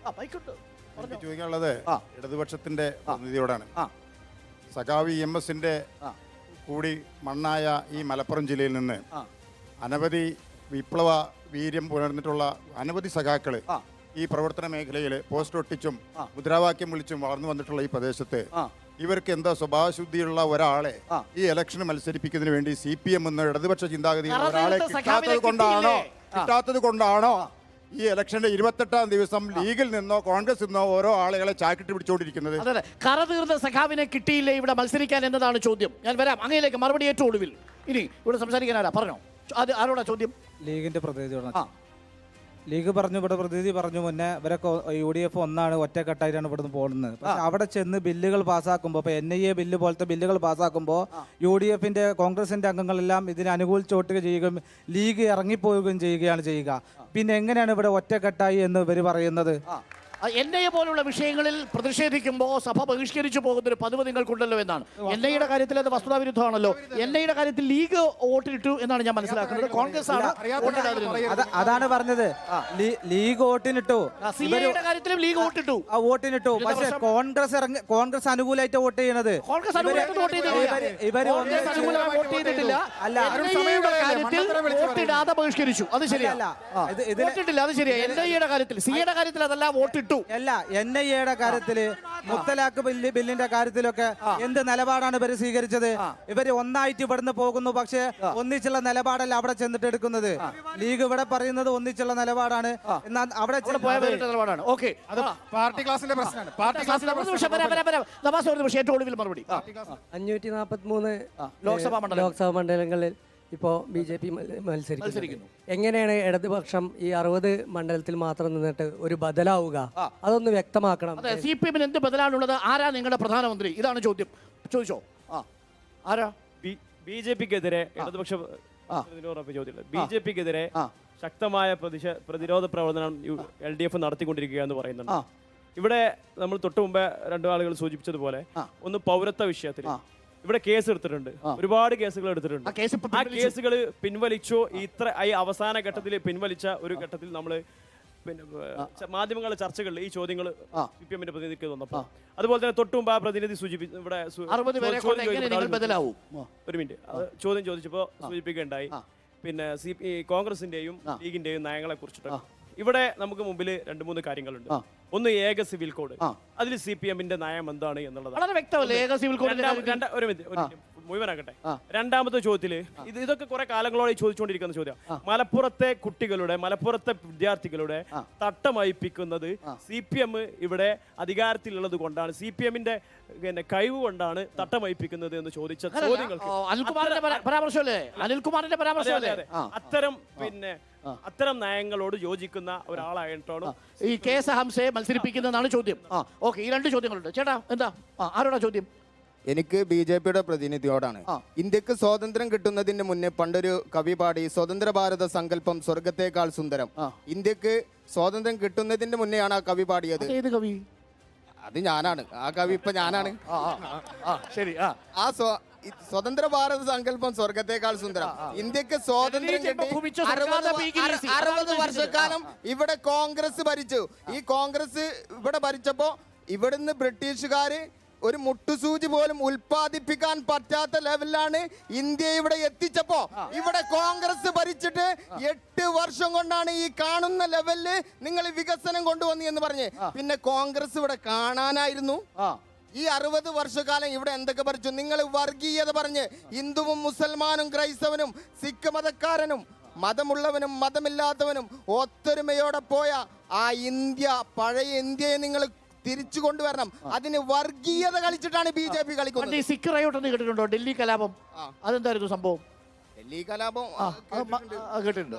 എനിക്ക് ചോദിക്കാനുള്ളത് ഇടതുപക്ഷത്തിന്റെ പ്രതിനിധിയോടാണ്. സഖാവി EMSന്റെ കൂടി മണ്ണായ ഈ മലപ്പുറം ജില്ലയിൽ നിന്ന് അനവധി വിപ്ലവ വീര്യം പുലർന്നിട്ടുള്ള അനവധി സഖാക്കള് ഈ പ്രവർത്തന മേഖലയിൽ പോസ്റ്റ് ഒട്ടിച്ചും മുദ്രാവാക്യം വിളിച്ചും വളർന്നു വന്നിട്ടുള്ള ഈ പ്രദേശത്ത് ഇവർക്ക് എന്താ സ്വഭാവശുദ്ധിയുള്ള ഒരാളെ ഈ ഇലക്ഷന് മത്സരിപ്പിക്കുന്നതിന് വേണ്ടി CPM എന്ന ഇടതുപക്ഷ ചിന്താഗതി ഒരാളെ കിട്ടാത്തത് കൊണ്ടാണോ ഈ ഇലക്ഷന്റെ 28-ാം ദിവസം ലീഗിൽ നിന്നോ കോൺഗ്രസ് നിന്നോ ഓരോ ആളുകളെ ചാക്കിട്ട് പിടിച്ചുകൊണ്ടിരിക്കുന്നത്? അതെ, കറതീർന്ന സഖാവിനെ കിട്ടിയില്ലേ ഇവിടെ മത്സരിക്കാൻ എന്നതാണ് ചോദ്യം. ഞാൻ വരാം അങ്ങയിലേക്ക്, മറുപടി ഏറ്റവും ഒടുവിൽ. ഇനി ഇവിടെ സംസാരിക്കാൻ ആരാ പറഞ്ഞോ? അത് ആരോടാ ചോദ്യം? ലീഗിന്റെ പ്രതിനിധിയോടാണ്. ലീഗ് പറഞ്ഞു, ഇവിടെ പ്രതിനിധി പറഞ്ഞു മുന്നേ ഇവരൊക്കെ UDF ഒന്നാണ്, ഒറ്റക്കെട്ടായിട്ടാണ് ഇവിടുന്ന് പോകുന്നത്. പക്ഷെ അവിടെ ചെന്ന് ബില്ലുകൾ പാസ്സാക്കുമ്പോൾ, ഇപ്പോൾ NIA ബില്ല് പോലത്തെ ബില്ലുകൾ പാസ്സാക്കുമ്പോൾ UDFന്റെ കോൺഗ്രസിന്റെ അംഗങ്ങളെല്ലാം ഇതിനെ അനുകൂലിച്ച് വോട്ട് ചെയ്യുകയും ലീഗ് ഇറങ്ങിപ്പോവുകയും ചെയ്യുകയാണ് ചെയ്യുക. പിന്നെ എങ്ങനെയാണ് ഇവിടെ ഒറ്റക്കെട്ടായി എന്ന് ഇവർ പറയുന്നത്? NIA പോലുള്ള വിഷയങ്ങളിൽ പ്രതിഷേധിക്കുമ്പോൾ സഭ ബഹിഷ്കരിച്ചു പോകുന്നൊരു പതിവ് നിങ്ങൾക്കുണ്ടല്ലോ എന്നാണ്. NIAയുടെ കാര്യത്തിൽ അത് വസ്തുതാവിരുദ്ധമാണല്ലോ. NIAയുടെ കാര്യത്തിൽ ലീഗ് വോട്ടിട്ടു എന്നാണ് ഞാൻ മനസ്സിലാക്കുന്നത്. കോൺഗ്രസ് ആണ് അതാണ് പറഞ്ഞത്. ലീഗ് വോട്ടിനിട്ടു, കാര്യത്തിലും ലീഗ് വോട്ടിട്ടു, വോട്ടിനിട്ടു. പക്ഷേ കോൺഗ്രസ് അനുകൂലമായിട്ട് വോട്ട് ചെയ്യണത്. വോട്ടിടാതെ ബഹിഷ്കരിച്ചു. അത് ശരിയല്ല. അത് ശരിയാ. NIAയുടെ കാര്യത്തിൽ, CAയുടെ കാര്യത്തിൽ അതല്ല വോട്ടിട്ടു. അല്ല, NIAയുടെ കാര്യത്തില് മുത്തലാഖ് ബില്ലിന്റെ കാര്യത്തിലൊക്കെ എന്ത് നിലപാടാണ് ഇവര് സ്വീകരിച്ചത്? ഇവര് ഒന്നായിട്ട് ഇവിടുന്ന് പോകുന്നു, പക്ഷെ ഒന്നിച്ചുള്ള നിലപാടല്ല അവിടെ ചെന്നിട്ട് എടുക്കുന്നത്. ലീഗ് ഇവിടെ പറയുന്നത് ഒന്നിച്ചുള്ള നിലപാടാണ്, എന്നാൽ അവിടെ നിലപാടാണ്. ഓക്കെ, പാർട്ടി ക്ലാസിന്റെ പ്രശ്നമാണ്. 543 ലോക്സഭാ മണ്ഡലങ്ങളിൽ ഇപ്പോൾ BJP മത്സരിക്കുന്നു. എങ്ങനെയാണ് ഇടതുപക്ഷം ഈ 60 മണ്ഡലത്തിൽ മാത്രം നിന്നിട്ട് ഒരു ബദലാവുക? അതൊന്ന് വ്യക്തമാക്കണം. CPM എന്ത് ബദലാണുള്ളത്? ആരാ നിങ്ങളുടെ പ്രധാനമന്ത്രി? ഇതാണ് ചോദ്യം. ചോദിച്ചോ. ആരാ? BJPക്കെതിരെ ഇടതുപക്ഷ BJPക്കെതിരെ ശക്തമായ പ്രതിരോധ പ്രവർത്തനം LDF നടത്തിക്കൊണ്ടിരിക്കുകയെന്ന് പറയുന്നുണ്ട്. ഇവിടെ നമ്മൾ തൊട്ടു മുമ്പേ രണ്ടു ആളുകൾ സൂചിപ്പിച്ചതുപോലെ ഒന്ന് പൗരത്വ വിഷയത്തിൽ ഇവിടെ കേസ് എടുത്തിട്ടുണ്ട്, ഒരുപാട് കേസുകൾ എടുത്തിട്ടുണ്ട്. ആ കേസുകൾ പിൻവലിച്ചോ? ഈ അവസാന ഘട്ടത്തിൽ പിൻവലിച്ച ഒരു ഘട്ടത്തിൽ നമ്മൾ പിന്നെ മാധ്യമങ്ങളുടെ ചർച്ചകളിൽ ഈ ചോദ്യങ്ങൾ CPMന്റെ പ്രതിനിധിക്ക് വന്നപ്പോൾ, അതുപോലെ തന്നെ തൊട്ടു മുമ്പ് ആ പ്രതിനിധി ഇവിടെ ഒരു മിനിറ്റ് ചോദ്യം ചോദിച്ചപ്പോൾ സൂചിപ്പിക്കുകയുണ്ടായി പിന്നെ കോൺഗ്രസിന്റെയും ലീഗിന്റെയും നയങ്ങളെ കുറിച്ചിട്ട്. ഇവിടെ നമുക്ക് മുമ്പിൽ 2-3 കാര്യങ്ങളുണ്ട്. ഒന്ന് ഏക സിവിൽ കോഡ്, അതിൽ CPMന്റെ നയം എന്താണ് എന്നുള്ളതാണ്. മുഴുവനാകട്ടെ. രണ്ടാമത്തെ ചോദ്യത്തില് ഇതൊക്കെ കുറെ കാലങ്ങളോടെ ചോദിച്ചുകൊണ്ടിരിക്കുന്ന ചോദ്യം, മലപ്പുറത്തെ കുട്ടികളുടെ, മലപ്പുറത്തെ വിദ്യാർത്ഥികളുടെ തട്ടമയിപ്പിക്കുന്നത് CPM ഇവിടെ അധികാരത്തിലുള്ളത് കൊണ്ടാണ്, CPMന്റെ കഴിവ് കൊണ്ടാണ് തട്ടമയിപ്പിക്കുന്നത് എന്ന് ചോദിച്ച ചോദ്യങ്ങൾക്ക് അത്തരം നയങ്ങളോട് യോജിക്കുന്ന ഒരാളായിട്ടാണ് ഈ KS ഹംസയെ മത്സരിപ്പിക്കുന്നതാണ് ചോദ്യം. ഓക്കെ, ഈ 2 ചോദ്യങ്ങളുണ്ട്. ചേട്ടാ എന്താ, ആരോടാ ചോദ്യം? എനിക്ക് BJPയുടെ പ്രതിനിധിയോടാണ്. ഇന്ത്യക്ക് സ്വാതന്ത്ര്യം കിട്ടുന്നതിന് മുന്നേ പണ്ടൊരു കവി പാടി, സ്വതന്ത്ര ഭാരത സങ്കല്പം സ്വർഗത്തേക്കാൾ സുന്ദരം. ഇന്ത്യക്ക് സ്വാതന്ത്ര്യം കിട്ടുന്നതിന്റെ മുന്നെയാണ് ആ കവി പാടിയത്. ഏത് കവി? അത് ഞാനാണ്. ആ കവി ഇപ്പൊ ഞാനാണ്. ശരി. ആ സ്വതന്ത്ര ഭാരത സങ്കല്പം സ്വർഗത്തേക്കാൾ സുന്ദരം. ഇന്ത്യക്ക് സ്വാതന്ത്ര്യം കിട്ടി 60 വർഷക്കാലം ഇവിടെ കോൺഗ്രസ് ഭരിച്ചു. ഈ കോൺഗ്രസ് ഇവിടെ ഭരിച്ചപ്പോ ഇവിടുന്ന് ബ്രിട്ടീഷുകാര് ഒരു മുട്ടുസൂചി പോലും ഉൽപ്പാദിപ്പിക്കാൻ പറ്റാത്ത ലെവലിലാണ് ഇന്ത്യ ഇവിടെ എത്തിച്ചപ്പോ ഇവിടെ കോൺഗ്രസ് ഭരിച്ചിട്ട് 8 വർഷം കൊണ്ടാണ് ഈ കാണുന്ന ലെവലില് നിങ്ങൾ വികസനം കൊണ്ടുവന്നു എന്ന് പറഞ്ഞ്. പിന്നെ കോൺഗ്രസ് ഇവിടെ കാണാനായിരുന്നു. ഈ 60 വർഷക്കാലം ഇവിടെ എന്തൊക്കെ ഭരിച്ചു? നിങ്ങൾ വർഗീയത പറഞ്ഞ് ഹിന്ദുവും മുസൽമാനും ക്രൈസ്തവനും സിഖ് മതക്കാരനും മതമുള്ളവനും മതമില്ലാത്തവനും ഒത്തൊരുമയോടെ പോയ ആ ഇന്ത്യ, പഴയ ഇന്ത്യയെ നിങ്ങൾ തിരിച്ചു കൊണ്ടുവരണം. അതിന് വർഗീയത കളിച്ചിട്ടാണ് BJP കളിക്കുന്നത്. സിഖ് റയോട്ട് കേട്ടിട്ടുണ്ടോ? ഡൽഹി കലാപം, അതെന്തായിരുന്നു സംഭവം? ഡൽഹി കലാപം കേട്ടിട്ടുണ്ട്.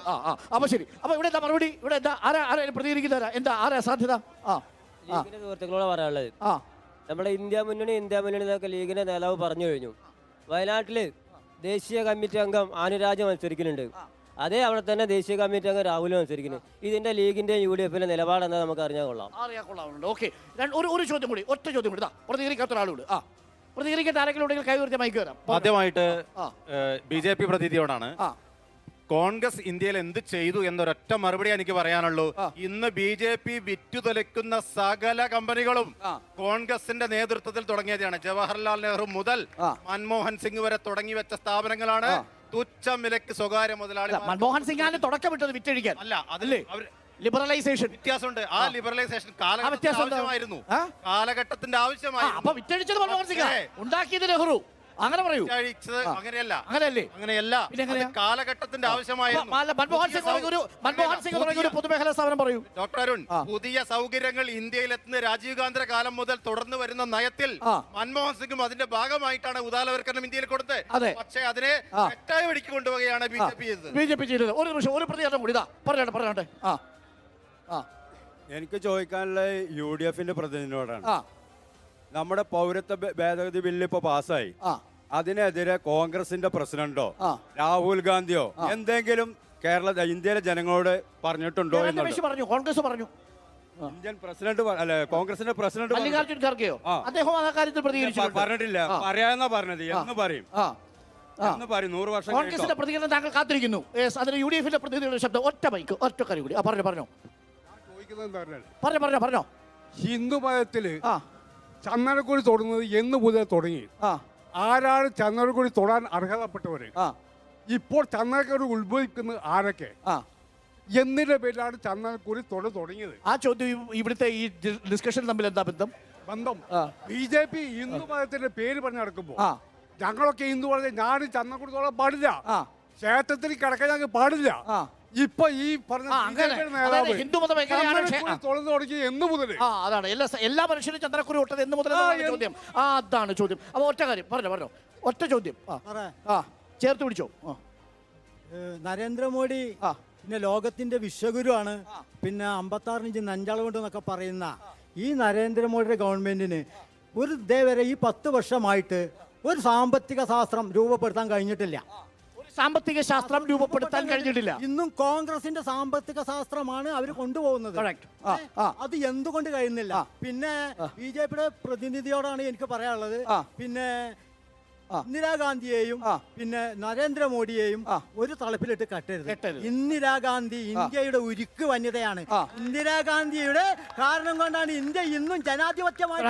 അപ്പൊ ശരി. അപ്പൊ ഇവിടെ എന്താ മറുപടി? ഇവിടെ എന്താ, ആരാ പ്രതികരിക്കുന്നവരാ? എന്താ, ആരാ സാധ്യത? സുഹൃത്തുക്കളോട് പറയാനുള്ളത്, നമ്മുടെ ഇന്ത്യ മുന്നണി എന്നൊക്കെ ലീഗിന്റെ നേതാവ് പറഞ്ഞു കഴിഞ്ഞു. വയനാട്ടില് ദേശീയ കമ്മിറ്റി അംഗം ആനുരാജ് മത്സരിക്കുന്നുണ്ട്. അതേ അവിടെ തന്നെ ദേശീയ കമ്മിറ്റി അംഗം രാഹുൽ മത്സരിക്കുന്നു. ഇതിന്റെ ലീഗിന്റെയും UDFന്റെ നിലപാടെന്താ നമുക്ക് അറിഞ്ഞാൽ കൊള്ളാം. ഓക്കെ, ഒരു ചോദ്യം കൂടി, ഒറ്റ ചോദ്യം കൂടി. പ്രതികരിക്കാത്ത ഒരാളോട് പ്രതികരിക്കാത്ത ആരെങ്കിലും ഉണ്ടെങ്കിൽ കൈ ഉയർത്തി മൈക്ക് വരാം. ആദ്യമായിട്ട് BJP പ്രതിനിധിയോടാണ്. കോൺഗ്രസ് ഇന്ത്യയിൽ എന്ത് ചെയ്തു എന്നൊരൊറ്റ മറുപടി എനിക്ക് പറയാനുള്ളൂ. ഇന്ന് BJP വിറ്റുതൊലിക്കുന്ന സകല കമ്പനികളും കോൺഗ്രസിന്റെ നേതൃത്വത്തിൽ തുടങ്ങിയതാണ്. ജവഹർലാൽ നെഹ്റു മുതൽ മൻമോഹൻ സിംഗ് വരെ തുടങ്ങി വെച്ച സ്ഥാപനങ്ങളാണ് തുച്ഛം വിലക്ക് സ്വകാര്യ മുതലാളി. മൻമോഹൻ സിംഗാണ് തുടക്കമിട്ടത് വിറ്റഴിക്കാൻ. അല്ല, അതില് ലിബറലൈസേഷൻ വ്യത്യാസമുണ്ട്. ആ ലിബറലൈസേഷൻ വ്യത്യാസം എന്താ? ആവശ്യമായിരുന്നു, ആ? കാലഘട്ടത്തിന്റെ ആവശ്യമായിരുന്നു. അപ്പൊ വിറ്റഴിച്ചത് മൻമോഹൻ സിംഗ്, ഉണ്ടാക്കിയത് നെഹ്റു. അങ്ങനെ പറയൂ. അങ്ങനെയല്ല, അങ്ങനെയല്ലേ? അങ്ങനെയല്ല. പിന്നെ എങ്ങനെയാ? അത് കാലഘട്ടത്തിന്റെ ആവശ്യമായിരുന്നു. മൻമോഹൻ സിംഗ് തുടങ്ങിയ ഒരു പൊതുമേഖലാ സ്ഥാപനം പറയൂ. ഡോക്ടർ അരുൺ, പുതിയ സൗകര്യങ്ങൾ ഇന്ത്യയിലെത്തുന്ന രാജീവ് ഗാന്ധി കാലം മുതൽ തുടർന്ന് വരുന്ന നയത്തിൽ മൻമോഹൻ സിംഗും അതിന്റെ ഭാഗമായിട്ടാണ് ഉദാരവൽക്കരണം ഇന്ത്യയിൽ കൊടുത്തത്. അതെ. പക്ഷേ അതിനെ തെറ്റായ വഴിക്ക് കൊണ്ടുപോവുകയാണ് BJP ചെയ്തത്. ഒരു നിമിഷം, ഒരു പ്രതികരണം കൂടി. പറഞ്ഞോട്ടെ. എനിക്ക് ചോദിക്കാനുള്ള UDF പ്രതിനിധിയോടാണ്. നമ്മുടെ പൗരത്വ ഭേദഗതി ബില്ല് ഇപ്പൊ പാസ്സായി. അതിനെതിരെ കോൺഗ്രസിന്റെ പ്രസിഡന്റോ രാഹുൽ ഗാന്ധിയോ എന്തെങ്കിലും ഇന്ത്യയിലെ ജനങ്ങളോട് പറഞ്ഞിട്ടുണ്ടോ എന്നുള്ളത്? പറഞ്ഞു, കോൺഗ്രസ് പറഞ്ഞു. ഇന്ത്യൻ പ്രസിഡന്റ് അല്ലെ, കോൺഗ്രസിന്റെ പ്രസിഡന്റ് മല്ലികാർജ്ജുൻ ഖർഗെയോ? അദ്ദേഹം ആ കാര്യത്തിൽ പ്രതികരിച്ചു. പറഞ്ഞിട്ടില്ല. പറയാന്നാ പറഞ്ഞത്. എന്ന് പറയും 100 വർഷം കോൺഗ്രസിന്റെ പ്രതികരണം താങ്കൾ കാത്തിരിക്കുന്നു. അതിന് UDF പ്രതിനിധിയുടെ ശബ്ദം. ഒറ്റ മൈക്ക്, ഒറ്റ കാര്യം കൂടി. പറഞ്ഞോ. പറഞ്ഞോ. ഹിന്ദു മതത്തില് ചന്ദനക്കുടി തൊടുന്നത് എന്ന് മുതൽ തുടങ്ങി? ആരാണ് ചന്ദനക്കുടി തൊടാൻ അർഹതപ്പെട്ടവര്? ഇപ്പോൾ ചന്ദനക്കുടി ഉത്ഭവിക്കുന്നത് ആരൊക്കെ? എന്തിന്റെ പേരിലാണ് ചന്ദനക്കുടി തുടങ്ങിയത്? ആ ചോദ്യം ഇവിടുത്തെ ഈ ഡിസ്കഷൻ തമ്മിൽ എന്താ ബന്ധം? BJP ഹിന്ദു മതത്തിന്റെ പേര് പറഞ്ഞു നടക്കുമ്പോ ഞങ്ങളൊക്കെ ഹിന്ദു പറഞ്ഞ ഞാനും ചന്ദനക്കുടി തൊടാൻ പാടില്ല, ക്ഷേത്രത്തിൽ കിടക്കാൻ ഞങ്ങൾക്ക് പാടില്ല. ഇപ്പൊ ഈ പറഞ്ഞ ഹിന്ദുമത തുടങ്ങി എന്ന് മുതൽ? അതാണ് എല്ലാ മനുഷ്യരും ചന്ദ്രക്കുരി ഒട്ടത് എന്ന് മുതലാണ് ചോദ്യം. അതാണ് ചോദ്യം. അപ്പൊ ഒറ്റ കാര്യം പറഞ്ഞോ. ഒറ്റ ചോദ്യം ചേർത്ത് പിടിച്ചോ. നരേന്ദ്രമോദി പിന്നെ ലോകത്തിന്റെ വിശ്വഗുരുവാണ്. പിന്നെ 56 ഇഞ്ച് നഞ്ചാളുകൊണ്ട് എന്നൊക്കെ പറയുന്ന ഈ നരേന്ദ്രമോദിയുടെ ഗവൺമെന്റിന് ഒരു ഇതേവരെ ഈ 10 വർഷമായിട്ട് ഒരു സാമ്പത്തിക ശാസ്ത്രം രൂപപ്പെടുത്താൻ കഴിഞ്ഞിട്ടില്ല. സാമ്പത്തിക ശാസ്ത്രം രൂപപ്പെടുത്താൻ കഴിഞ്ഞിട്ടില്ല. ഇന്നും കോൺഗ്രസിന്റെ സാമ്പത്തിക ശാസ്ത്രമാണ് അവർ കൊണ്ടുപോകുന്നത്. അത് എന്തുകൊണ്ട് കഴിയുന്നില്ല? പിന്നെ BJPയുടെ പ്രതിനിധിയോടാണ് എനിക്ക് പറയാനുള്ളത്. പിന്നെ ഇന്ദിരാഗാന്ധിയെയും പിന്നെ നരേന്ദ്രമോദിയെയും ഒരു തളപ്പിലിട്ട് കട്ടരുത്. ഇന്ദിരാഗാന്ധി ഇന്ത്യയുടെ ഉരുക്ക് വനിതയാണ്. ഇന്ദിരാഗാന്ധിയുടെ കാരണം കൊണ്ടാണ് ഇന്ത്യ ഇന്നും ജനാധിപത്യമായി.